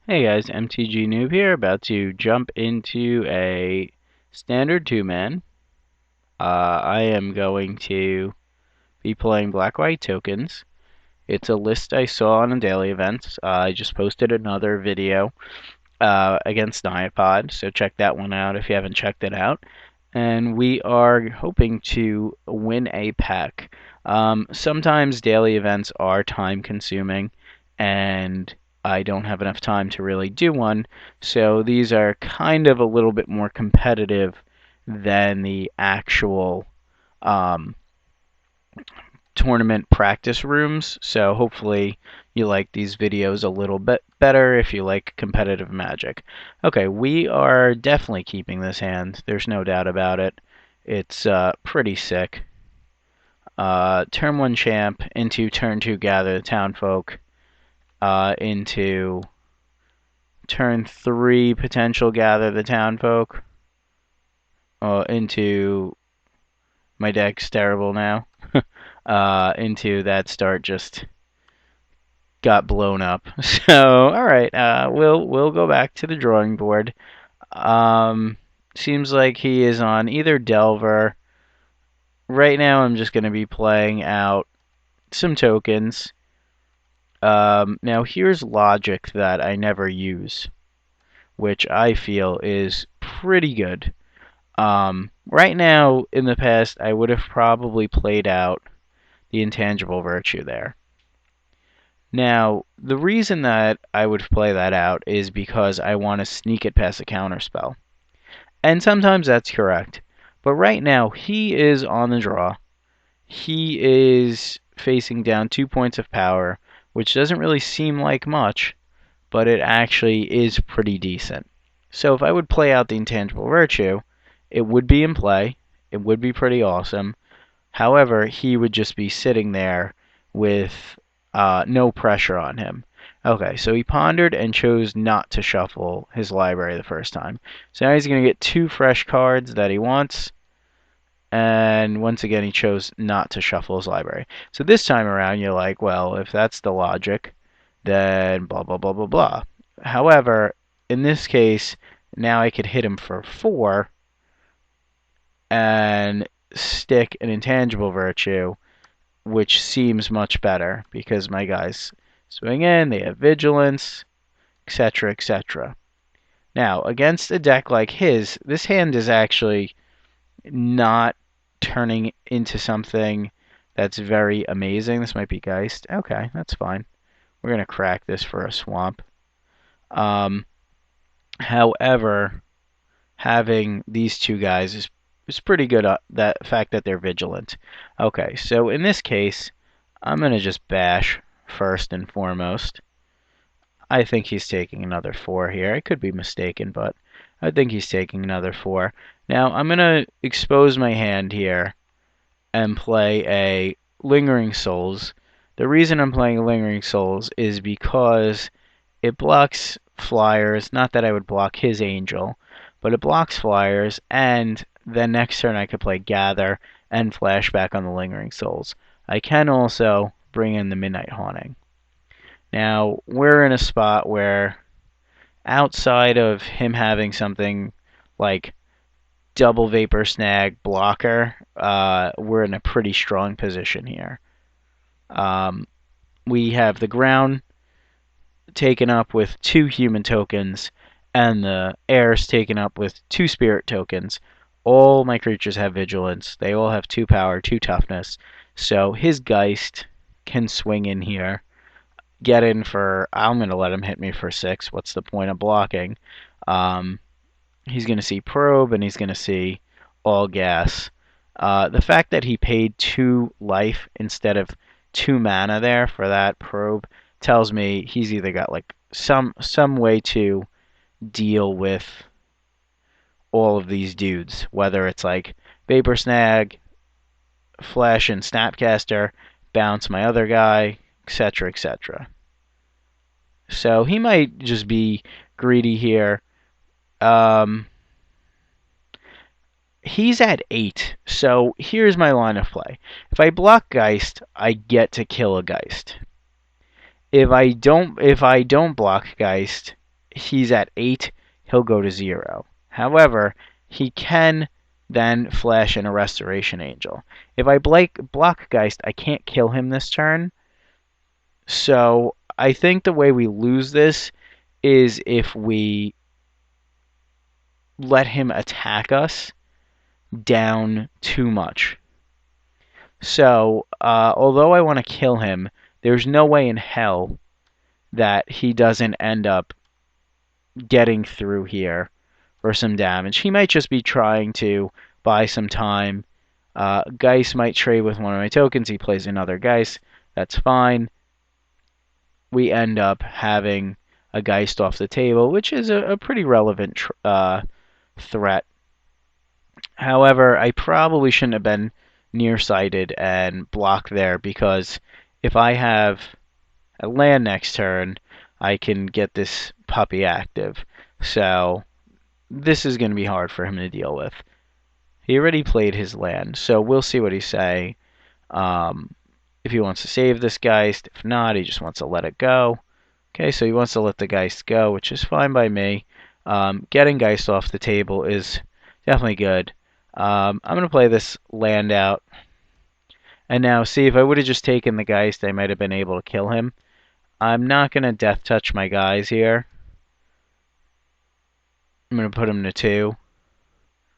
Hey guys, mtg noob here, about to jump into a standard two-man. I am going to be playing black-white tokens. It's a list I saw on a daily event. I just posted another video against Niapod, so check that one out if you haven't checked it out. And we are hoping to win a pack. Sometimes daily events are time-consuming, and I don't have enough time to really do one, so these are kind of a little bit more competitive than the actual um, tournament practice rooms. So hopefully you like these videos a little bit better if you like competitive Magic. Okay, we are definitely keeping this hand. There's no doubt about it. It's pretty sick. Turn 1 champ into turn 2 gather the townfolk. Into turn 3 potential gather the townfolk. Into my deck's terrible now. Into that start just got blown up. So all right, we'll go back to the drawing board. Seems like he is on either Delver. Right now, I'm just going to be playing out some tokens. Now here's logic that I never use, which I feel is pretty good. Right now, in the past, I would have probably played out the intangible virtue there. Now, the reason that I would play that out is because I want to sneak it past a counterspell. And sometimes that's correct. But right now, he is on the draw. He is facing down 2 points of power, which doesn't really seem like much, but it actually is pretty decent. So if I would play out the intangible virtue, it would be in play. It would be pretty awesome. However, he would just be sitting there with no pressure on him. Okay, so he pondered and chose not to shuffle his library the first time. So now he's going to get 2 fresh cards that he wants. And once again, he chose not to shuffle his library. So this time around, you're like, well, if that's the logic, then blah, blah, blah, blah, blah. However, in this case, now I could hit him for 4 and stick an intangible virtue, which seems much better because my guys swing in, they have vigilance, etc., etc. Now, against a deck like his, this hand is actually not turning into something that's very amazing. This might be Geist. Okay, that's fine. We're going to crack this for a swamp. However, having these two guys is pretty good. That fact that they're vigilant. Okay, so in this case, I'm going to just bash first and foremost. I think he's taking another 4 here. I could be mistaken, but I think he's taking another 4. Now, I'm going to expose my hand here and play a Lingering Souls. The reason I'm playing Lingering Souls is because it blocks flyers. Not that I would block his Angel, but it blocks flyers, and then next turn I could play Gather and Flashback on the Lingering Souls. I can also bring in the Midnight Haunting. Now, we're in a spot where outside of him having something like double Vapor Snag blocker, we're in a pretty strong position here. We have the ground taken up with 2 human tokens, and the airs taken up with 2 spirit tokens. All my creatures have vigilance. They all have 2 power, 2 toughness. So his Geist can swing in here. Get in for, I'm going to let him hit me for 6. What's the point of blocking? He's going to see Probe, and he's going to see All Gas. The fact that he paid 2 life instead of 2 mana there for that Probe tells me he's either got like some way to deal with all of these dudes, whether it's like Vapor Snag, Flash and Snapcaster, bounce my other guy, etc., etc. So he might just be greedy here. He's at 8, so here's my line of play. If I block Geist, I get to kill a Geist. If I don't block Geist, he's at 8, he'll go to 0. However, he can then flash in a Restoration Angel. If I block Geist, I can't kill him this turn. So I think the way we lose this is if we let him attack us down too much. So, although I want to kill him, there's no way in hell that he doesn't end up getting through here for some damage. He might just be trying to buy some time. Geist might trade with one of my tokens. He plays another Geist. That's fine. We end up having a Geist off the table, which is a pretty relevant threat. However, I probably shouldn't have been nearsighted and blocked there, because if I have a land next turn, I can get this puppy active. So this is going to be hard for him to deal with. He already played his land, so we'll see what he's saying. If he wants to save this Geist. If not, he just wants to let it go. Okay, so he wants to let the Geist go, which is fine by me. Getting Geist off the table is definitely good. I'm going to play this land out. And now, see, if I would have just taken the Geist, I might have been able to kill him. I'm not going to death touch my guys here. I'm going to put him to 2,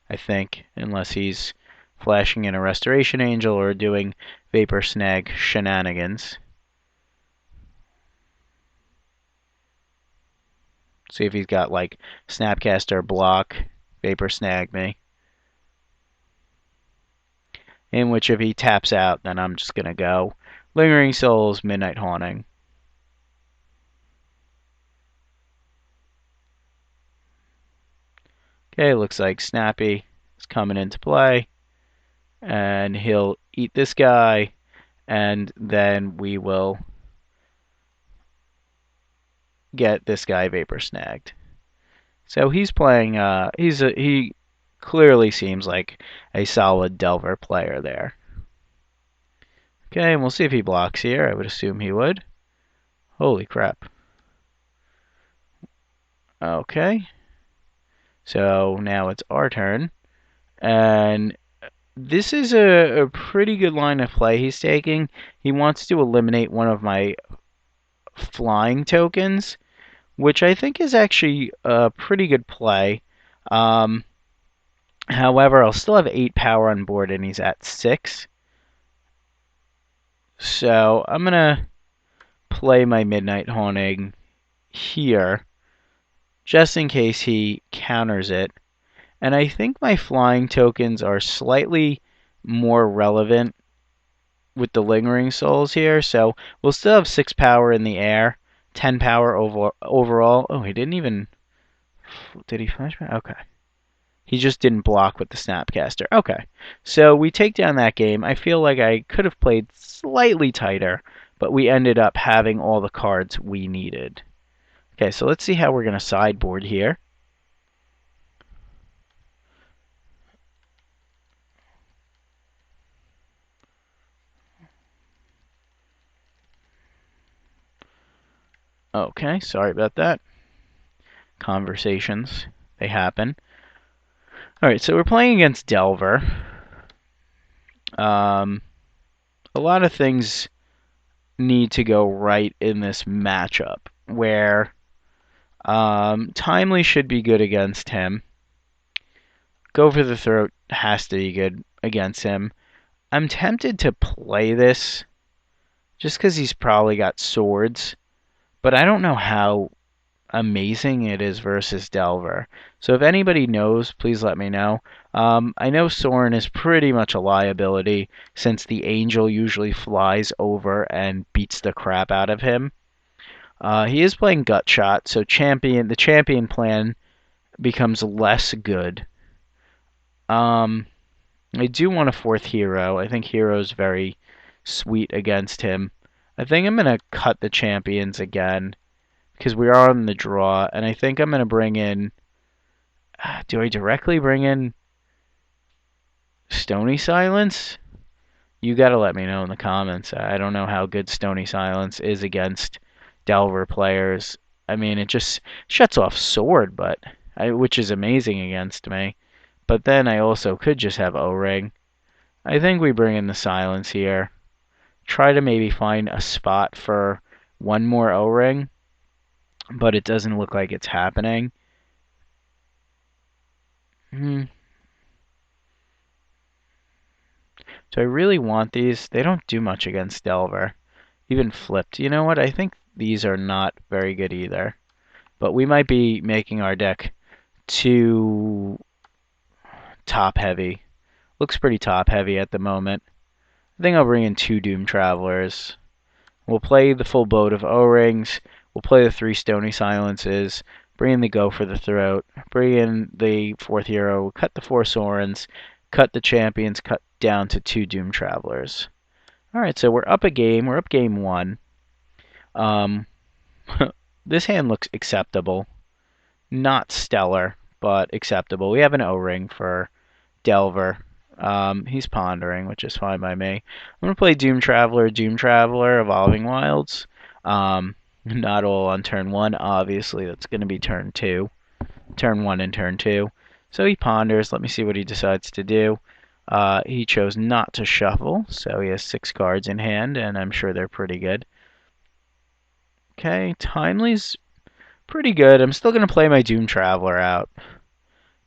I think, unless he's flashing in a Restoration Angel or doing Vapor Snag shenanigans. See if he's got, like, Snapcaster block, Vapor Snag me. In which, if he taps out, then I'm just going to go Lingering Souls, Midnight Haunting. Okay, looks like Snappy is coming into play. And he'll eat this guy, and then we will get this guy Vapor Snagged. So he's playing, he clearly seems like a solid Delver player there. Okay, and we'll see if he blocks here. I would assume he would. Holy crap. Okay. So now it's our turn. And this is a pretty good line of play he's taking. He wants to eliminate one of my flying tokens, which I think is actually a pretty good play. However, I'll still have 8 power on board, and he's at 6. So I'm going to play my Midnight Haunting here, just in case he counters it. And I think my flying tokens are slightly more relevant with the Lingering Souls here. So we'll still have 6 power in the air, 10 power overall. Oh, he didn't even... Did he flash back? Okay. He just didn't block with the Snapcaster. Okay. So we take down that game. I feel like I could have played slightly tighter, but we ended up having all the cards we needed. Okay, so let's see how we're going to sideboard here. Okay, sorry about that. Conversations, they happen. Alright, so we're playing against Delver. A lot of things need to go right in this matchup, where Timely should be good against him. Go for the Throat has to be good against him. I'm tempted to play this just because he's probably got swords, but I don't know how amazing it is versus Delver. So if anybody knows, please let me know. I know Soren is pretty much a liability, since the Angel usually flies over and beats the crap out of him. He is playing Gutshot, so the champion plan becomes less good. I do want a 4th hero. I think Hero's very sweet against him. I think I'm going to cut the champions again, because we are on the draw, and I think I'm going to bring in... Do I directly bring in Stony Silence? You got to let me know in the comments. I don't know how good Stony Silence is against Delver players. I mean, it just shuts off sword, which is amazing against me. But then I also could just have O-ring. I think we bring in the silence here. Try to maybe find a spot for one more O-ring, but it doesn't look like it's happening. Do I really want these? They don't do much against Delver. Even flipped. You know what? I think these are not very good either. But we might be making our deck too top heavy. Looks pretty top heavy at the moment. I think I'll bring in 2 Doom Travelers. We'll play the full boat of O-rings. We'll play the 3 Stony Silences. Bring in the Go for the Throat. Bring in the 4th hero. Cut the 4 Sorens. Cut the Champions. Cut down to 2 Doom Travelers. Alright, so we're up a game. We're up game 1. This hand looks acceptable. Not stellar, but acceptable. We have an O-ring for Delver. He's pondering, which is fine by me. I'm going to play Doom Traveler, Evolving Wilds. Not all on turn 1, obviously. That's going to be turn 2. Turn 1 and turn 2. So he ponders. Let me see what he decides to do. He chose not to shuffle, so he has 6 cards in hand, and I'm sure they're pretty good. Okay, Timely's pretty good. I'm still going to play my Doom Traveler out.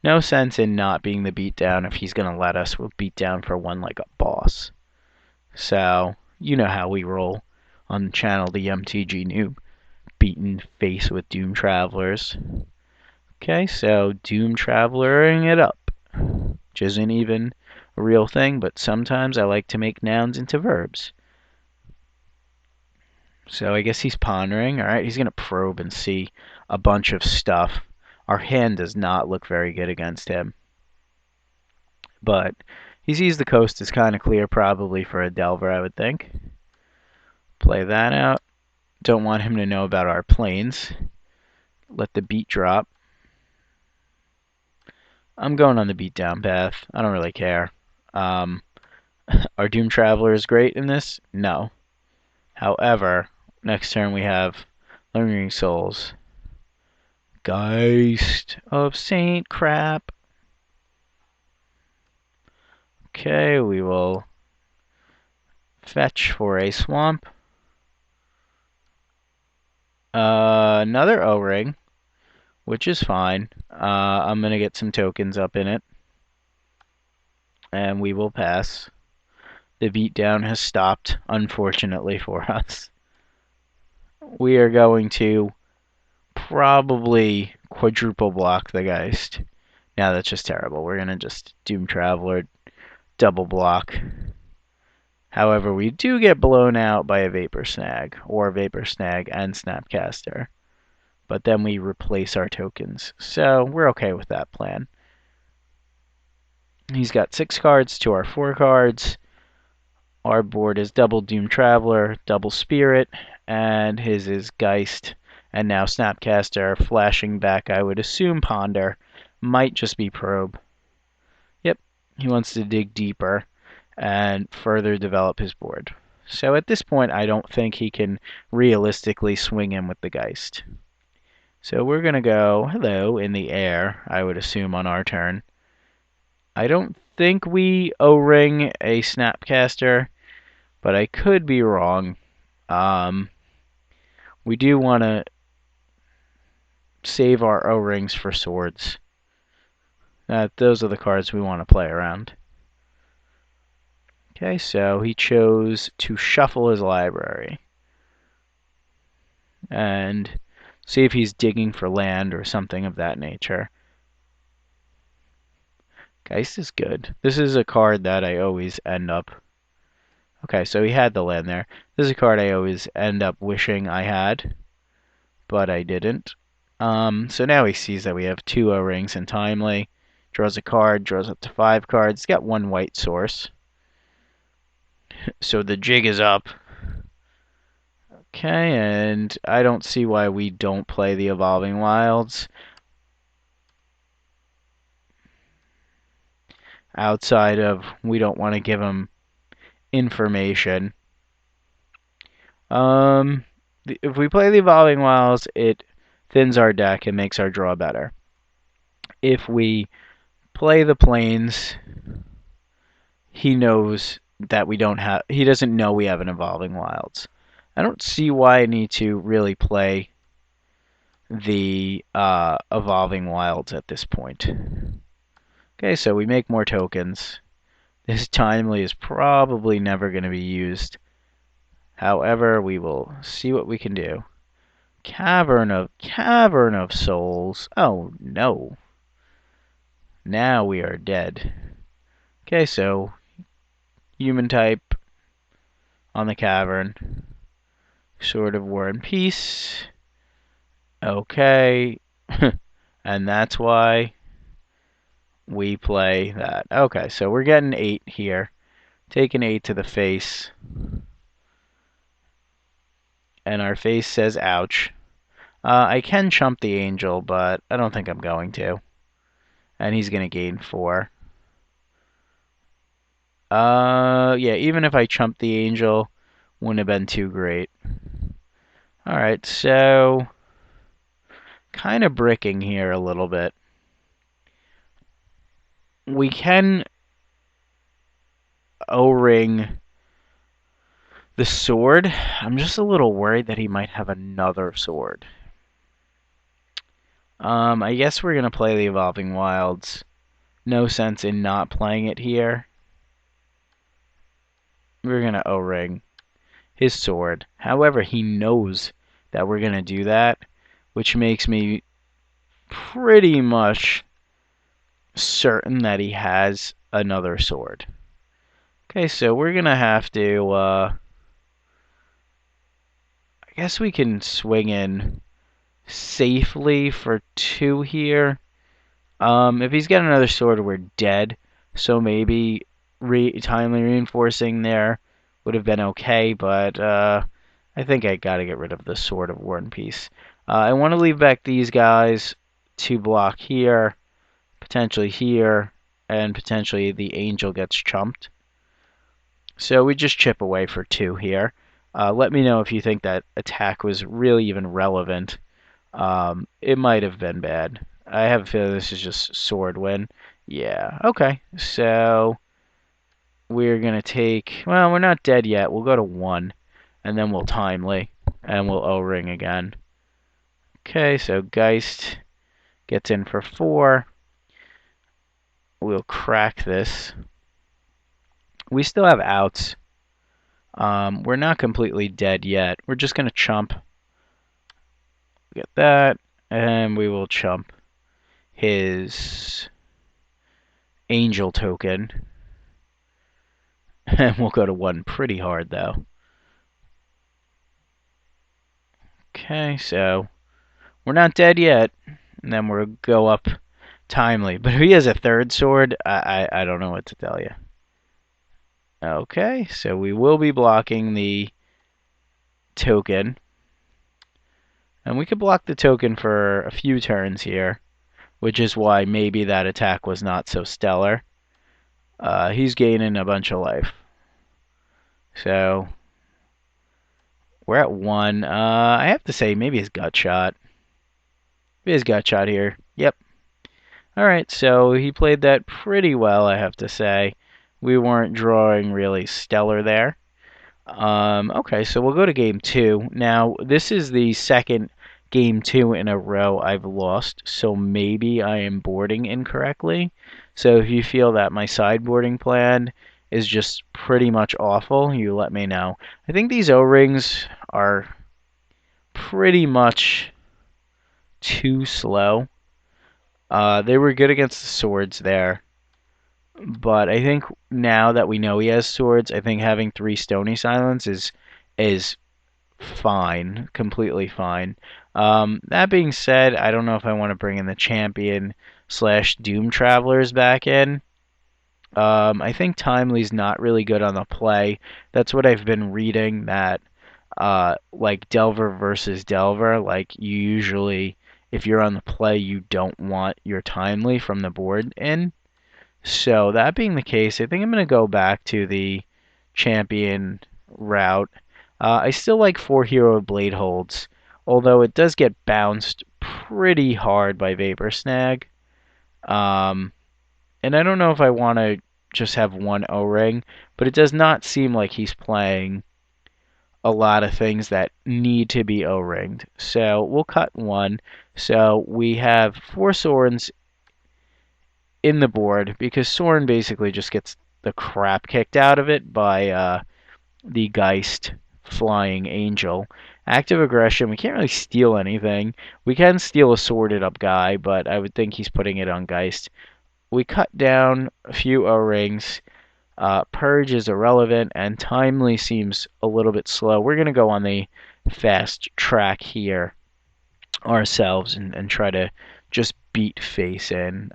No sense in not being the beatdown if he's going to let us. We'll beat down for one like a boss. So, you know how we roll on the channel, the mtgnoob. Beaten face with Doom Travelers. Okay, so Doom Travelering it up. Which isn't even a real thing, but sometimes I like to make nouns into verbs. So I guess he's pondering. Alright, he's going to probe and see a bunch of stuff. Our hand does not look very good against him. But he sees the coast is kind of clear, probably for a Delver, I would think. Play that out. Don't want him to know about our planes. Let the beat drop. I'm going on the beatdown path. I don't really care. Our Doom Traveler is great in this? No. However, next turn we have Lingering Souls. Geist of Saint Crap. Okay, we will fetch for a swamp. Another O-ring, which is fine. I'm going to get some tokens up in it. And we will pass. The beatdown has stopped, unfortunately for us. We are going to probably quadruple block the Geist. Now that's just terrible. We're going to just Doom Traveler, double block. However, we do get blown out by a Vapor Snag, or Vapor Snag and Snapcaster. But then we replace our tokens. So we're okay with that plan. He's got 6 cards to our 4 cards. Our board is double Doom Traveler, double Spirit, and his is Geist. And now Snapcaster, flashing back, I would assume Ponder. Might just be Probe. Yep, he wants to dig deeper and further develop his board. So at this point, I don't think he can realistically swing in with the Geist. So we're going to go hello in the air, I would assume, on our turn. I don't think we O-ring a Snapcaster, but I could be wrong. We do want to save our O-rings for swords. Those are the cards we want to play around. Okay, so he chose to shuffle his library. And see if he's digging for land or something of that nature. Geist is good. This is a card that I always end up... Okay, so he had the land there. This is a card I always end up wishing I had, but I didn't. So now he sees that we have 2 O-rings and Timely. Draws a card, draws up to 5 cards. He's got 1 white source. So the jig is up. Okay, and I don't see why we don't play the Evolving Wilds. Outside of we don't want to give him information. If we play the Evolving Wilds, it thins our deck and makes our draw better. If we play the planes, he knows that we don't have, he doesn't know we have an Evolving Wilds. I don't see why I need to really play the Evolving Wilds at this point. Okay, so we make more tokens. This timely is probably never going to be used. However, we will see what we can do. Cavern of Souls. Oh no. Now we are dead. Okay, so human type on the cavern. Sword of War and Peace. Okay. And that's why we play that. Okay, so we're getting 8 here. Taking 8 to the face. And our face says ouch. I can chump the angel, but I don't think I'm going to. And he's going to gain 4. Yeah, even if I chumped the angel, wouldn't have been too great. Alright, so kind of bricking here a little bit. We can O-ring the sword. I'm just a little worried that he might have another sword. I guess we're going to play the Evolving Wilds. No sense in not playing it here. We're going to O-ring his sword. However, he knows that we're going to do that, which makes me pretty much certain that he has another sword. Okay, so we're going to have to, I guess we can swing in safely for 2 here. If he's got another sword, we're dead. So maybe timely reinforcing there would have been okay, but I think I got to get rid of the Sword of War and Peace. I want to leave back these guys to block here, potentially here, and potentially the angel gets chumped. So we just chip away for 2 here. Let me know if you think that attack was really even relevant. It might have been bad. I have a feeling this is just sword win. Yeah, okay. So we're going to take... Well, we're not dead yet. We'll go to 1, and then we'll timely, and we'll O-ring again. Okay, so Geist gets in for 4. We'll crack this. We still have outs. We're not completely dead yet. We're just going to chump. Get that, and we will chump his angel token. And we'll go to 1 pretty hard, though. Okay, so we're not dead yet. And then we'll go up timely. But if he has a 3rd sword, I don't know what to tell you. Okay, so we will be blocking the token. And we could block the token for a few turns here, which is why maybe that attack was not so stellar. He's gaining a bunch of life. So we're at 1. I have to say, maybe his gut shot. Maybe his gut shot here. Yep. Alright, so he played that pretty well, I have to say. We weren't drawing really stellar there. Okay, so we'll go to game 2. Now, this is the second game 2 in a row I've lost, so maybe I am boarding incorrectly. So if you feel that my sideboarding plan is just pretty much awful, you let me know. I think these O-rings are pretty much too slow. They were good against the swords there. But I think now that we know he has swords, I think having 3 Stony Silence is fine, completely fine. That being said, I don't know if I want to bring in the champion / Doom Travelers back in. I think Timely's not really good on the play. That's what I've been reading, that like Delver versus Delver, like you usually, if you're on the play, you don't want your Timely from the board in. So that being the case, I think I'm going to go back to the champion route. I still like 4 hero blade holds, although it does get bounced pretty hard by Vapor Snag. And I don't know if I want to just have one O-ring, but it does not seem like he's playing a lot of things that need to be O-ringed. So we'll cut one. So we have 4 Sorns in the board because Sorn basically just gets the crap kicked out of it by the Geist Flying Angel. Active Aggression, we can't really steal anything. We can steal a sorted up guy, but I would think he's putting it on Geist. We cut down a few O-rings. Purge is irrelevant, and Timely seems a little bit slow. We're going to go on the fast track here ourselves and try to just beat face in.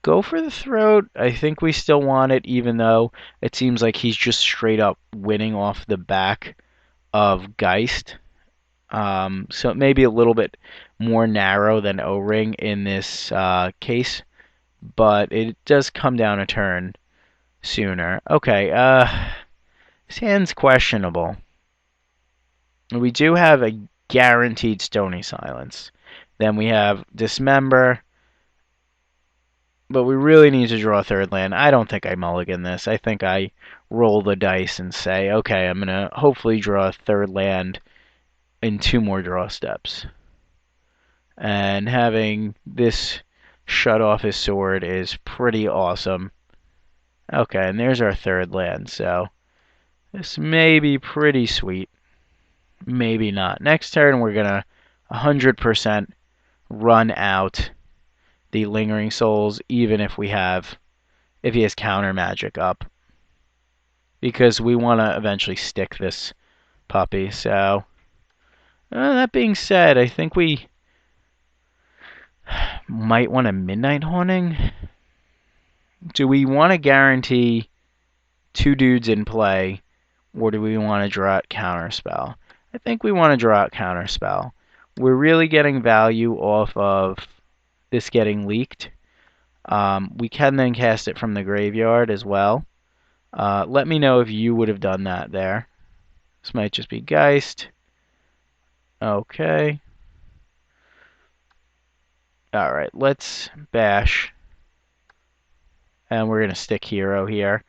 Go for the throat. I think we still want it, even though it seems like he's just straight up winning off the back of Geist. So it may be a little bit more narrow than O-ring in this case, but it does come down a turn sooner. Okay, this hand's questionable. We do have a guaranteed Stony Silence. Then we have Dismember, but we really need to draw a third land. I don't think I mulligan this. I think I roll the dice and say, okay, I'm going to hopefully draw a third land in 2 more draw steps. And having this shut off his sword is pretty awesome. Okay, and there's our third land, so this may be pretty sweet. Maybe not. Next turn, we're going to 100% run out the Lingering Souls, even if he has counter magic up, because we want to eventually stick this puppy. So that being said, I think we might want a Midnight Haunting. Do we want to guarantee 2 dudes in play, or do we want to draw out Counterspell? I think we want to draw out Counterspell. We're really getting value off of this getting leaked. We can then cast it from the graveyard as well. Let me know if you would have done that there. This might just be Geist. Okay. Alright, let's bash. And we're going to stick Hero here.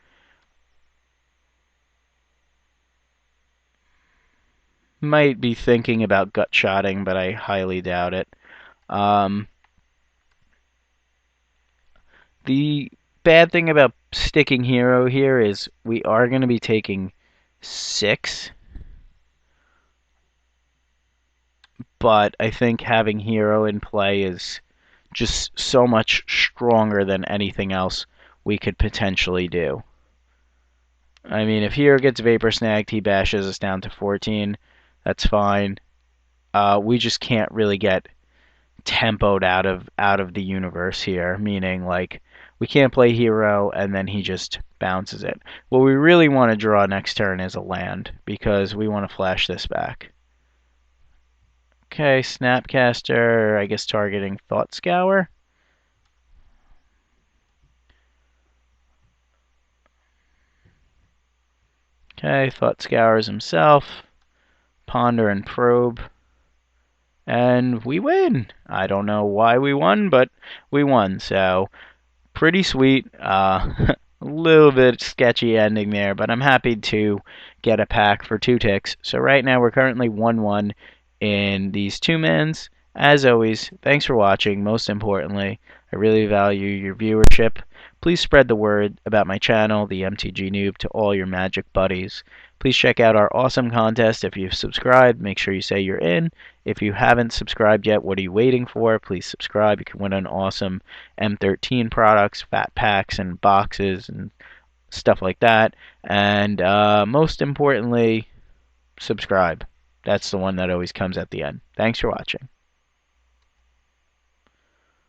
Might be thinking about gut-shotting, but I highly doubt it. The bad thing about sticking Hero here is we are going to be taking 6. But I think having Hero in play is just so much stronger than anything else we could potentially do. I mean, if Hero gets Vapor Snagged, he bashes us down to 14. That's fine. We just can't really get tempoed out of the universe here, meaning like we can't play Hero and then he just bounces it. What we really want to draw next turn is a land, because we want to flash this back. Okay, Snapcaster, I guess targeting Thought Scour. Okay, Thought Scours himself. Ponder and Probe. And we win. I don't know why we won, but we won. So, pretty sweet. A little bit sketchy ending there, but I'm happy to get a pack for 2 ticks. So right now we're currently 1-1 in these 2-mans. As always, thanks for watching. Most importantly, I really value your viewership. Please spread the word about my channel, the MTG Noob, to all your Magic buddies. Please check out our awesome contest. If you've subscribed, make sure you say you're in. If you haven't subscribed yet, what are you waiting for? Please subscribe. You can win an awesome M13 products, fat packs, and boxes, and stuff like that. And most importantly, subscribe. That's the one that always comes at the end. Thanks for watching.